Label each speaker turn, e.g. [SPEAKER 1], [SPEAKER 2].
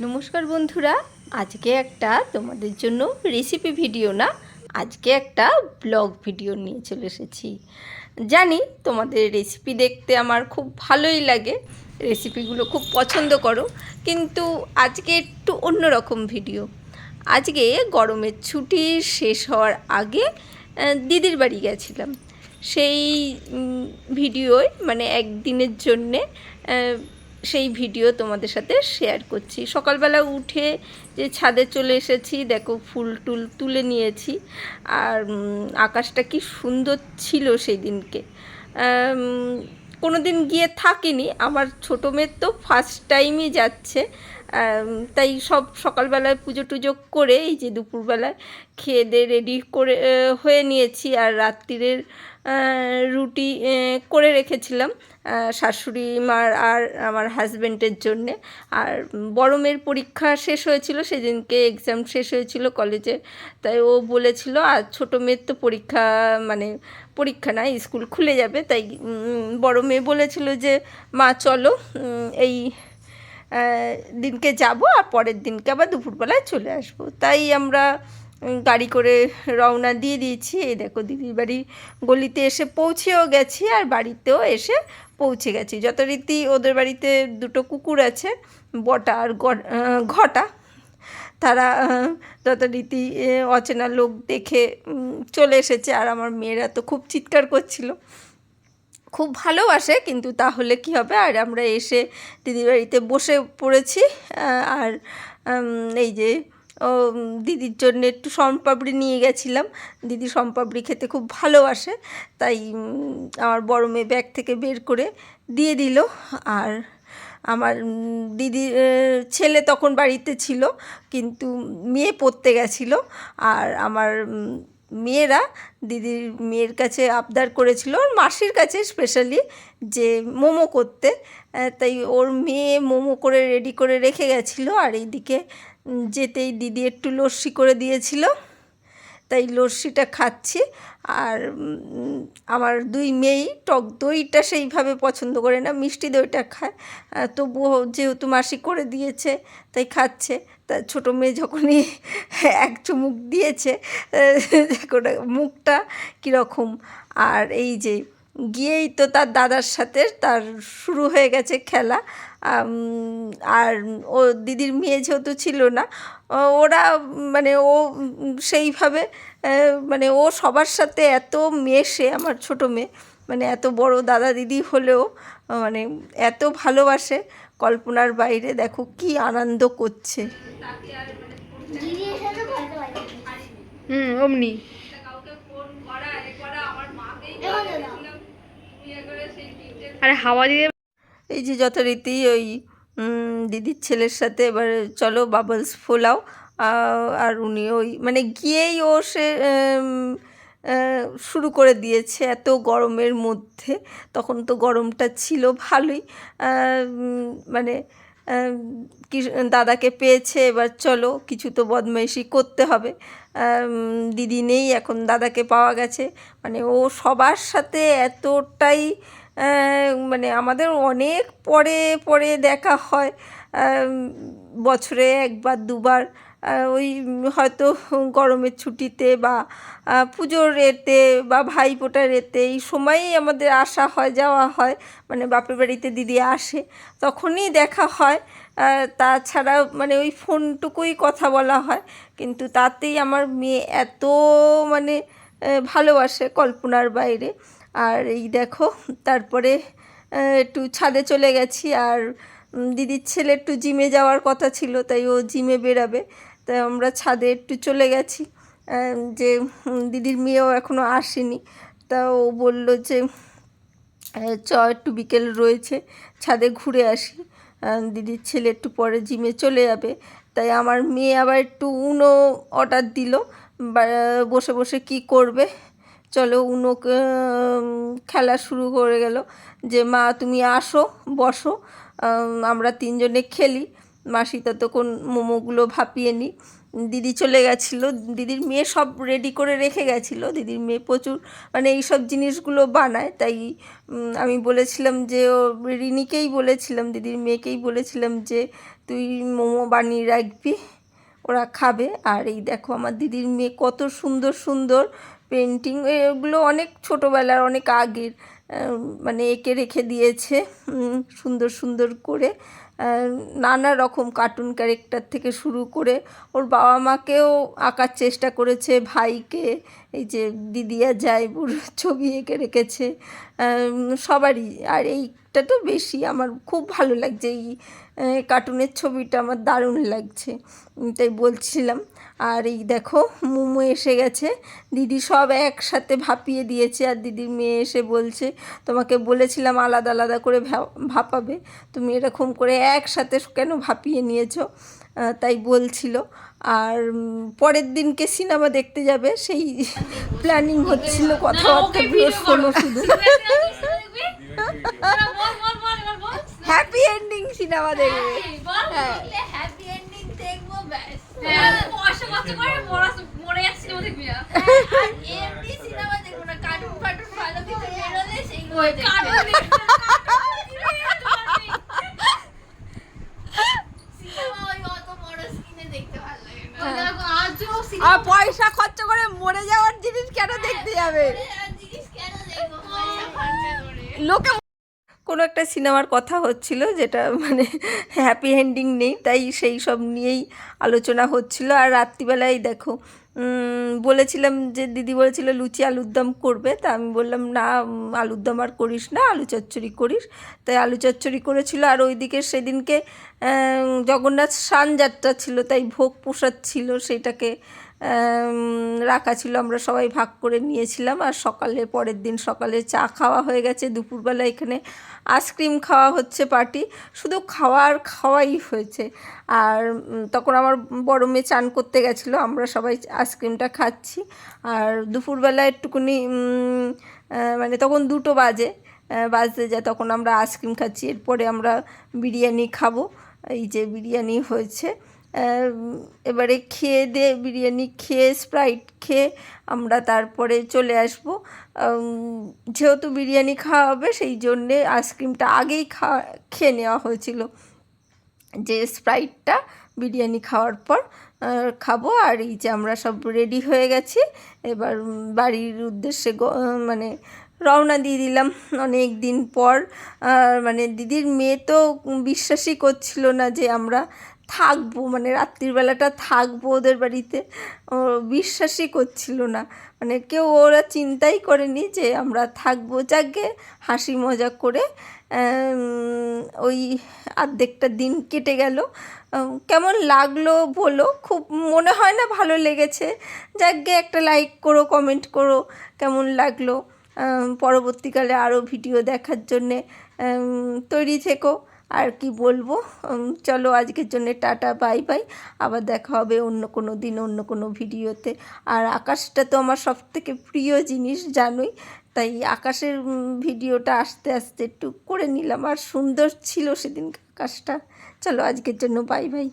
[SPEAKER 1] নমস্কার বন্ধুরা, আজকে একটা তোমাদের জন্য রেসিপি ভিডিও না, আজকে একটা ব্লগ ভিডিও নিয়ে চলে এসেছি। জানি তোমাদের রেসিপি দেখতে আমার খুব ভালোই লাগে, রেসিপিগুলো খুব পছন্দ করো, কিন্তু আজকে একটু অন্যরকম ভিডিও। আজকে গরমের ছুটি শেষ হওয়ার আগে দিদির বাড়ি গেছিলাম। সেই ভিডিওয় মানে একদিনের জন্যে সেই ভিডিও তোমাদের সাথে শেয়ার করছি। সকালবেলা উঠে যে ছাদে চলে এসেছি, দেখো ফুল টুল তুলে নিয়েছি, আর আকাশটা কি সুন্দর ছিল সেই দিনকে। কোনো দিন গিয়ে থাকিনি, আমার ছোটো মেয়ের তো ফার্স্ট টাইমই যাচ্ছে, তাই সব সকালবেলায় পুজো টুজো করে এই যে দুপুরবেলায় খেয়ে দিয়ে রেডি করে হয়ে নিয়েছি। আর রাত্রিরের রুটি করে রেখেছিলাম শাশুড়ি মার আর আমার হাজব্যান্ডের জন্যে। আর বড় মেয়ের পরীক্ষা শেষ হয়েছিল, সেদিনকে এক্সাম শেষ হয়েছিল কলেজে, তাই ও বলেছিল আর ছোটো মেয়ের তো পরীক্ষা মানে পরীক্ষা না, স্কুল খুলে যাবে, তাই বড় মেয়ে বলেছিল যে মা চলো এই দিনকে যাব আর পরের দিনকে আবার দুপুরবেলায় চলে আসবো। তাই আমরা গাড়ি করে রওনা দিয়ে দিয়েছি। এই দেখো দিদির বাড়ি গলিতে এসে পৌঁছেও গেছি, আর বাড়িতেও এসে পৌঁছে গেছি। যথারীতি ওদের বাড়িতে দুটো কুকুর আছে, বটা আর ঘটা। তারা যথারীতি অচেনা লোক দেখে চলে এসেছে, আর আমার মেয়েরা তো খুব চিৎকার করছিল, খুব ভালোবাসে, কিন্তু তাহলে কি হবে। আর আমরা এসে দিদির বাড়িতে বসে পড়েছি। আর এই যে দিদির জন্য একটু শনপাপড়ি নিয়ে গেছিলাম, দিদি শনপাপড়ি খেতে খুব ভালোবাসে, তাই আমার বড় মেয়ে ব্যাগ থেকে বের করে দিয়ে দিল। আর আমার দিদির ছেলে তখন বাড়িতে ছিল, কিন্তু মেয়ে পড়তে গেছিলো। আর আমার মেয়েরা দিদির মেয়ের কাছে আবদার করেছিল, ওর মাসির কাছে স্পেশালি, যে মোমো করতে, তাই ওর মেয়ে মোমো করে রেডি করে রেখে গেছিলো। আর এইদিকে যেতেই দিদি একটু লস্যি করে দিয়েছিল, তাই লস্যিটা খাচ্ছি। আর আমার দুই মেয়েই টক দইটা সেইভাবে পছন্দ করে না, মিষ্টি দইটা খায়, তবুও যেহেতু মাসি করে দিয়েছে তাই খাচ্ছে। তা ছোটো মেয়ে যখনই এক চুমুক দিয়েছে, দেখো মুখটা কীরকম। আর এই যে গিয়েই তো তার দাদার সাথে তার শুরু হয়ে গেছে খেলা। আর ও দিদির মেয়ে যেহেতু ছিল না, ওরা মানে ও সেইভাবে মানে ও সবার সাথে এত মেশে, আমার ছোটো মেয়ে মানে এত বড় দাদা দিদি হলেও মানে এত ভালোবাসে, কল্পনার বাইরে। দেখো কি আনন্দ করছে। অমনি আরে হাওয়া দিয়ে এই যে যথারীতি ওই দিদির ছেলের সাথে এবার চলো বাবলস ফোলাও। আর উনি ওই মানে গিয়েই ও সে শুরু করে দিয়েছে এত গরমের মধ্যে। তখন তো গরমটা ছিল ভালোই, মানে কি দাদাকে পেয়েছে, এবার চলো কিছু তো বদমাইশি করতে হবে। দিদি নেই এখন, দাদাকে পাওয়া গেছে, মানে ও সবার সাথে এতটাই মানে আমাদের অনেক পরে পরে দেখা হয়, বছরে একবার দুবার, ওই হয়তো গরমের ছুটিতে বা পুজোর এতে বা ভাইফোঁটার এতে, এই সময়ই আমাদের আসা হয় যাওয়া হয়, মানে বাপের বাড়িতে দিদি আসে তখনই দেখা হয়। তাছাড়া মানে ওই ফোনটুকুই কথা বলা হয়, কিন্তু তাতেই আমার মেয়ে এত মানে ভালোবাসে কল্পনার বাইরে। আর এই দেখো তারপরে একটু ছাদে চলে গেছি। আর দিদির ছেলে একটু জিমে যাওয়ার কথা ছিল, তাই ও জিমে বেরাবে, তাই আমরা ছাদে একটু চলে গেছি। যে দিদির মেয়েও এখনও আসেনি, তা ও বললো যে একটু বিকেল রয়েছে ছাদে ঘুরে আসি, দিদির ছেলে একটু পরে জিমে চলে যাবে। তাই আমার মেয়ে আবার একটু উনো অর্ডার দিল, বসে বসে কি করবে, চলো উনো খেলা শুরু করে গেল, যে মা তুমি আসো বসো আমরা তিনজনে খেলি। মাসি ততক্ষণ মোমোগুলো ভাপিয়ে নিই, দিদি চলে গেছিলো, দিদির মেয়ে সব রেডি করে রেখে গেছিলো। দিদির মেয়ে প্রচুর মানে এই সব জিনিসগুলো বানায়, তাই আমি বলেছিলাম যে ও রিনিকেই বলেছিলাম, দিদির মেয়েকেই বলেছিলাম যে তুই মোমো বানিয়ে রাখবি, ওরা খাবে। আর এই দেখো আমার দিদির মেয়ে কত সুন্দর সুন্দর পেন্টিং, এগুলো অনেক ছোটোবেলার অনেক আগের মানে এঁকে রেখে দিয়েছে সুন্দর সুন্দর করে। নানা রকম কার্টুন ক্যারেক্টার থেকে শুরু করে ওর বাবা মাকেও আঁকার চেষ্টা করেছে, ভাইকে, এই যে দিদিয়া জাইবুর ছবি এঁকে রেখেছে সবারই। আর এইটা তো বেশি আমার খুব ভালো লাগছে, এই কার্টুনের ছবিটা আমার দারুণ লাগছে, তাই বলছিলাম। আর এই দেখো মোমো এসে গেছে, দিদি সব একসাথে ভাপিয়ে দিয়েছে। আর দিদির মেয়ে এসে বলছে তোমাকে বলেছিলাম আলাদা আলাদা করে ভাপাবে, তুমি এরকম করে একসাথে কেন ভাপিয়ে নিয়েছো, তাই বলছিল। আর পরের দিনকে সিনেমা দেখতে যাবে সেই প্ল্যানিং হচ্ছিল, কথাবার্তাগুলো শোনো শুধু। হ্যাপি এন্ডিং সিনেমা দেখবে, হ্যাপি এন্ডিং দেখবো ব্যাস। এমনি সিনেমা দেখবো না, কার্টুন ফাটুন ভালো কিছু বেরোলে সেইগুলো দেখবো। আর পয়সা খরচা করে মরে যাওয়ার জিনিস কেন দেখতে যাবে লোকে। কোনো একটা সিনেমার কথা হচ্ছিল যেটা মানে হ্যাপি এন্ডিং নেই, তাই সেই সব নিয়েই আলোচনা হচ্ছিল। আর রাত্রিবেলায় দেখো বলেছিলাম যে দিদি বলেছিল লুচি আলুর দম করবে, তা আমি বললাম না আলুর দম আর করিস না, আলু চচ্চড়ি করিস, তাই আলু চচ্চড়ি করেছিল। আর ওইদিকে সেদিনকে জগন্নাথ স্নানযাত্রা ছিল, তাই ভোগ প্রসাদ ছিল, সেটাকে রাখা ছিল, আমরা সবাই ভাগ করে নিয়েছিলাম। আর সকালে পরের দিন সকালে চা খাওয়া হয়ে গেছে, দুপুরবেলা এখানে আইসক্রিম খাওয়া হচ্ছে পার্টি, শুধু খাওয়াই হয়েছে। আর তখন আমার বড় মেয়ে চান করতে গেছিলো, আমরা সবাই আইসক্রিমটা খাচ্ছি। আর দুপুরবেলা একটুকুনি মানে তখন 2টো বাজতে যায়, তখন আমরা আইসক্রিম খাচ্ছি। এরপরে আমরা বিরিয়ানি খাবো, এই যে বিরিয়ানি হয়েছে। এবারে খেয়ে দিয়ে বিরিয়ানি খেয়ে স্প্রাইট খেয়ে আমরা তারপরে চলে আসবো। যেহেতু বিরিয়ানি খাওয়া হবে সেই জন্যে আইসক্রিমটা আগেই খেয়ে নেওয়া হয়েছিল, যে স্প্রাইটটা বিরিয়ানি খাওয়ার পর খাবো। আর এই যে আমরা সব রেডি হয়ে গেছি, এবার বাড়ির উদ্দেশ্যে মানে রওনা দিয়ে দিলাম অনেক দিন পর। মানে দিদির মেয়ে তো বিশ্বাসই করছিল না যে আমরা থাকবো, মানে রাত্রিবেলাটা থাকবো ওদের বাড়িতে, বিশ্বাসই করছিল না, মানে কেউ ওরা চিন্তাই করেনি যে আমরা থাকবো। যাকে হাসি মজা করে ওই অর্ধেকটা দিন কেটে গেল। কেমন লাগলো বলো, খুব মনে হয় না ভালো লেগেছে? যাকে একটা লাইক করো, কমেন্ট করো কেমন লাগলো। পরবর্তীকালে আরও ভিডিও দেখার জন্যে তৈরি থেকো। আর কি বলবো, চলো আজকের জন্য টাটা, বাই বাই, আবার দেখা হবে অন্য কোনো দিন অন্য কোনো ভিডিওতে। আর আকাশটা তো আমার সবথেকে প্রিয় জিনিস জানোই, তাই আকাশের ভিডিওটা আস্তে আস্তে একটু করে নিলাম। আর সুন্দর ছিল সেদিন আকাশটা। চলো আজকের জন্য বাই বাই।